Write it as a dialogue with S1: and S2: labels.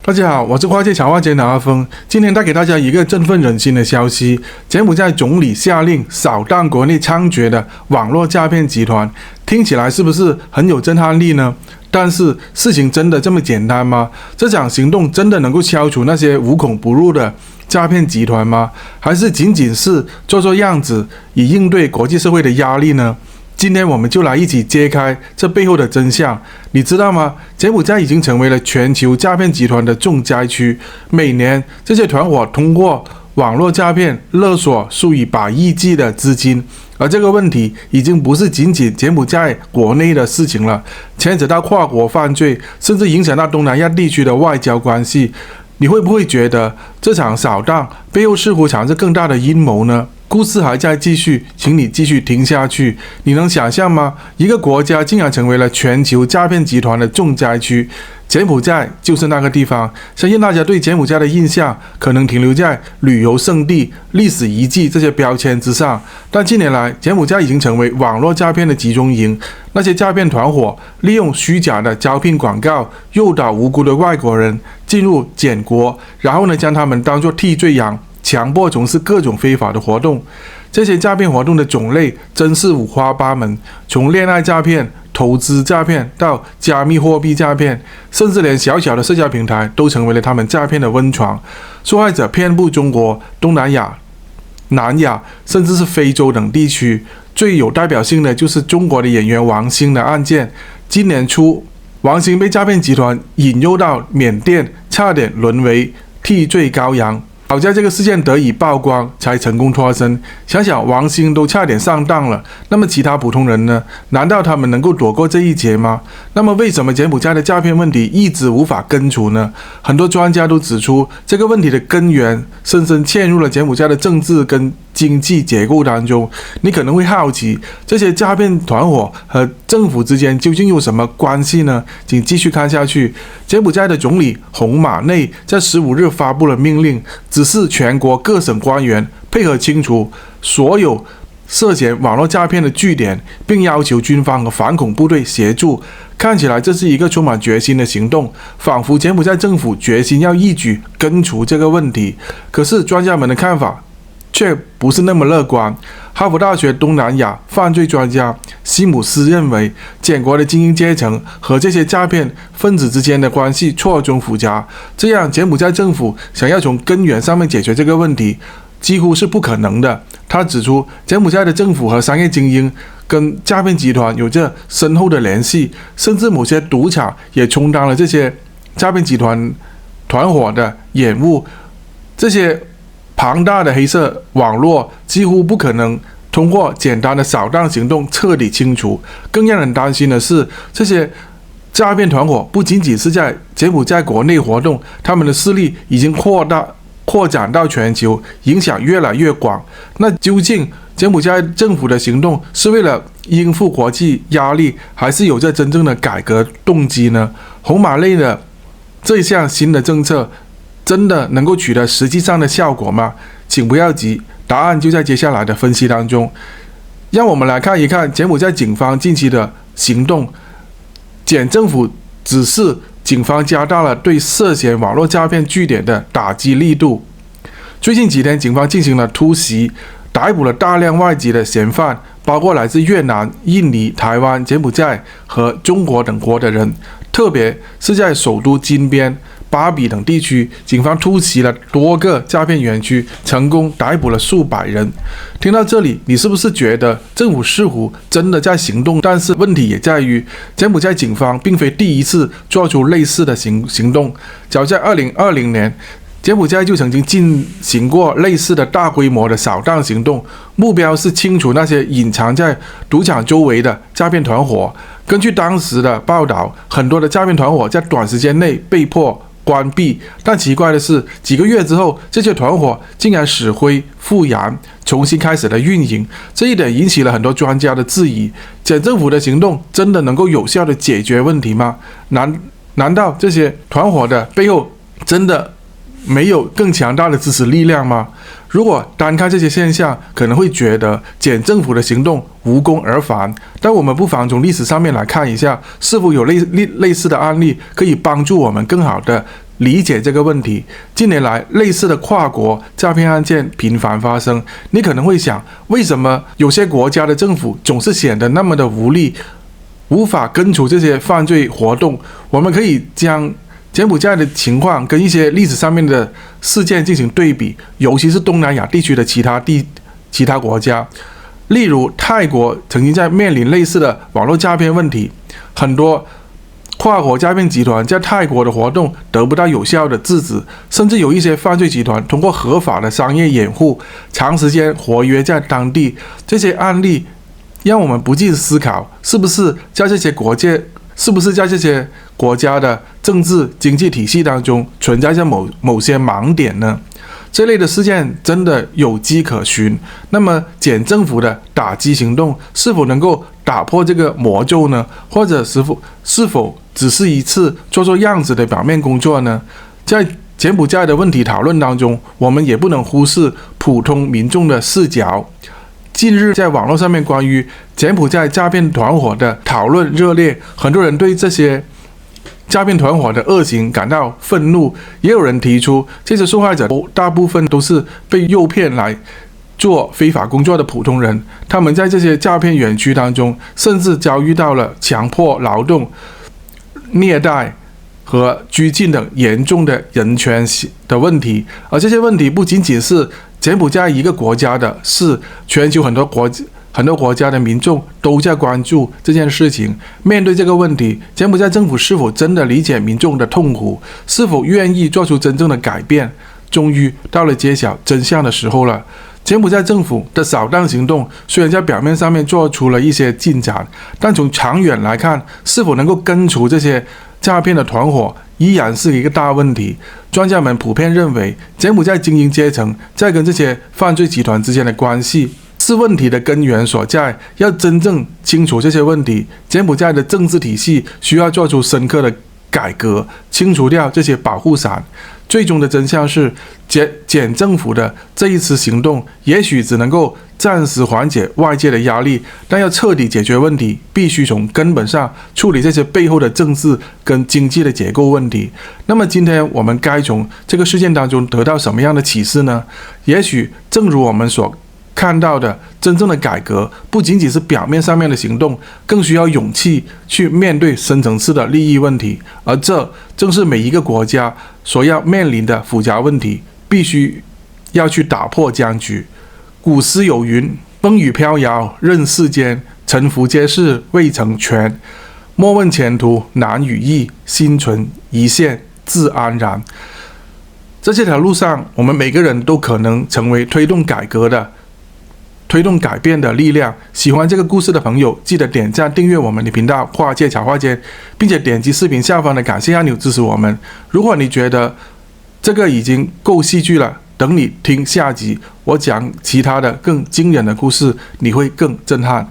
S1: 大家好，我是跨界茶话间的阿峰，今天带给大家一个振奋人心的消息：柬埔寨总理下令扫荡国内猖獗的网络诈骗集团，听起来是不是很有震撼力呢？但是事情真的这么简单吗？这场行动真的能够消除那些无孔不入的诈骗集团吗？还是仅仅是做做样子，以应对国际社会的压力呢？今天我们就来一起揭开这背后的真相。你知道吗？柬埔寨已经成为了全球诈骗集团的重灾区。每年这些团伙通过网络诈骗勒索数以百亿计的资金，而这个问题已经不是仅仅柬埔寨国内的事情了，牵扯到跨国犯罪，甚至影响到东南亚地区的外交关系。你会不会觉得这场扫荡背后似乎藏着更大的阴谋呢？故事还在继续，请你继续听下去。你能想象吗？一个国家竟然成为了全球诈骗集团的重灾区，柬埔寨就是那个地方。相信大家对柬埔寨的印象可能停留在旅游胜地、历史遗迹这些标签之上，但近年来，柬埔寨已经成为网络诈骗的集中营。那些诈骗团伙利用虚假的招聘广告，诱导无辜的外国人进入柬国，然后将他们当作替罪羊，强迫从事各种非法的活动。这些诈骗活动的种类真是五花八门，从恋爱诈骗、投资诈骗到加密货币诈骗，甚至连小小的社交平台都成为了他们诈骗的温床。受害者遍布中国、东南亚、南亚，甚至是非洲等地区。最有代表性的就是中国的演员王兴的案件。今年初，王兴被诈骗集团引诱到缅甸，差点沦为替罪羔羊。好在这个事件得以曝光，才成功脱身。想想王兴都差点上当了，那么其他普通人呢？难道他们能够躲过这一劫吗？那么为什么柬埔寨的诈骗问题一直无法根除呢？很多专家都指出，这个问题的根源深深嵌入了柬埔寨的政治跟经济结构当中。你可能会好奇，这些诈骗团伙和政府之间究竟有什么关系呢？请继续看下去。柬埔寨的总理洪马内在15日发布了命令，指示全国各省官员配合清除所有涉嫌网络诈骗的据点，并要求军方和反恐部队协助。看起来这是一个充满决心的行动，仿佛柬埔寨政府决心要一举根除这个问题。可是专家们的看法却不是那么乐观。哈佛大学东南亚犯罪专家西姆斯认为，柬国的精英阶层和这些诈骗分子之间的关系错综复杂，这样柬埔寨政府想要从根源上面解决这个问题，几乎是不可能的。他指出，柬埔寨的政府和商业精英跟诈骗集团有着深厚的联系，甚至某些赌场也充当了这些诈骗集团伙的掩护。这些庞大的黑色网络几乎不可能通过简单的扫荡行动彻底清除。更让人担心的是，这些诈骗团伙不仅仅是在柬埔寨国内活动，他们的势力已经扩展到全球，影响越来越广。那究竟柬埔寨政府的行动是为了应付国际压力，还是有着真正的改革动机呢？红马类的这一项新的政策真的能够取得实际上的效果吗？请不要急，答案就在接下来的分析当中。让我们来看一看柬埔寨警方近期的行动。柬政府指示警方加大了对涉嫌网络诈骗据点的打击力度。最近几天，警方进行了突袭，逮捕了大量外籍的嫌犯，包括来自越南、印尼、台湾、柬埔寨和中国等国的人。特别是在首都金边、巴比等地区，警方突袭了多个诈骗园区，成功逮捕了数百人。听到这里，你是不是觉得政府似乎真的在行动？但是问题也在于，柬埔寨警方并非第一次做出类似的行动。早在2020年，柬埔寨就曾经进行过类似的大规模的扫荡行动，目标是清除那些隐藏在赌场周围的诈骗团伙。根据当时的报道，很多的诈骗团伙在短时间内被迫关闭，但奇怪的是，几个月之后，这些团伙竟然死灰复燃，重新开始了运营。这一点引起了很多专家的质疑：柬政府的行动真的能够有效地解决问题吗？难道这些团伙的背后真的没有更强大的支持力量吗？如果单看这些现象，可能会觉得柬政府的行动无功而返，但我们不妨从历史上面来看一下，是否有类似的案例可以帮助我们更好的理解这个问题。近年来，类似的跨国诈骗案件频繁发生，你可能会想，为什么有些国家的政府总是显得那么的无力，无法根除这些犯罪活动？我们可以将柬埔寨的情况跟一些历史上面的事件进行对比，尤其是东南亚地区的其他国家。例如，泰国曾经在面临类似的网络诈骗问题，很多跨国诈骗集团在泰国的活动得不到有效的制止，甚至有一些犯罪集团通过合法的商业掩护，长时间活跃在当地。这些案例让我们不禁思考，是不是在这些国家的政治经济体系当中存在着某些盲点呢？这类的事件真的有迹可循，那么柬政府的打击行动是否能够打破这个魔咒呢？或者是否只是一次做做样子的表面工作呢？在柬埔寨的问题讨论当中，我们也不能忽视普通民众的视角。近日在网络上面关于柬埔寨诈骗团伙的讨论热烈，很多人对这些诈骗团伙的恶行感到愤怒，也有人提出，这些受害者大部分都是被诱骗来做非法工作的普通人，他们在这些诈骗园区当中，甚至遭遇到了强迫劳动、虐待和拘禁等严重的人权的问题。而这些问题不仅仅是柬埔寨一个国家的事，全球很多国家的民众都在关注这件事情。面对这个问题，柬埔寨政府是否真的理解民众的痛苦，是否愿意做出真正的改变？终于到了揭晓真相的时候了。柬埔寨政府的扫荡行动虽然在表面上面做出了一些进展，但从长远来看，是否能够根除这些诈骗的团伙依然是一个大问题。专家们普遍认为，柬埔寨精英阶层在跟这些犯罪集团之间的关系是问题的根源所在。要真正清除这些问题，柬埔寨的政治体系需要做出深刻的改革，清除掉这些保护伞。最终的真相是，柬政府的这一次行动也许只能够暂时缓解外界的压力，但要彻底解决问题，必须从根本上处理这些背后的政治跟经济的结构问题。那么今天我们该从这个事件当中得到什么样的启示呢？也许正如我们所看到的，真正的改革不仅仅是表面上面的行动，更需要勇气去面对深层次的利益问题，而这正是每一个国家所要面临的复杂问题，必须要去打破僵局。古诗有云：风雨飘摇任世间，沉浮皆是未成全。莫问前途难与易，心存一线自安然。在这条路上，我们每个人都可能成为推动改变的力量。喜欢这个故事的朋友，记得点赞订阅我们的频道跨界茶话间，并且点击视频下方的感谢按钮支持我们。如果你觉得这个已经够戏剧了，等你听下集，我讲其他的更惊人的故事，你会更震撼。